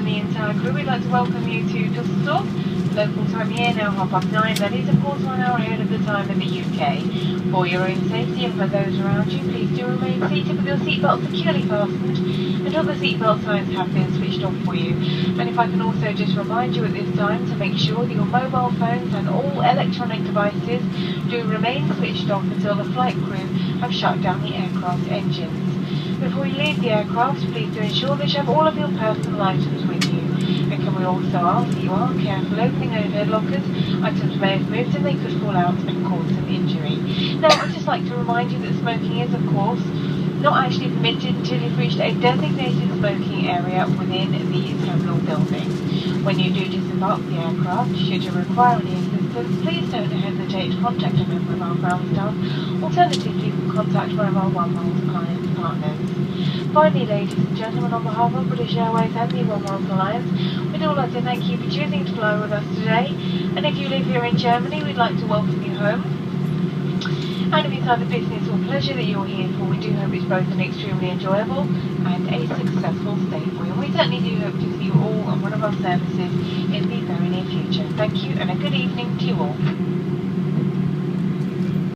the entire crew, we'd like to welcome you to Düsseldorf. Local time here now, 9:30. That is, of course, 1 hour ahead of the time in the UK. For your own safety and for those around you, please do remain seated with your seatbelt securely fastened until the seatbelt signs have been switched off for you. And if I can also just remind you at this time to make sure that your mobile phones and all electronic devices do remain switched off until the flight crew have shut down the aircraft engines. Before you leave the aircraft, please do ensure that you have all of your personal items with you. And can we also ask that you are careful opening overhead lockers? Items may have moved and they could fall out and cause some injury. Now, I'd just like to remind you that smoking is, of course, not actually permitted until you've reached a designated smoking area within the terminal building. When you do disembark the aircraft, should you require any assistance, please don't hesitate to contact a member of our ground staff. Alternatively, you can contact one of our 1 Miles Alliance partners. Finally, ladies and gentlemen, on behalf of British Airways and the 1 Miles Alliance, we'd all like to thank you for choosing to fly with us today. And if you live here in Germany, we'd like to welcome you home. And if it's either business or pleasure that you're here for, we do hope it's both an extremely enjoyable and a successful stay for you. And we certainly do hope to see you all on one of our services in the very near future. Thank you and a good evening to you all.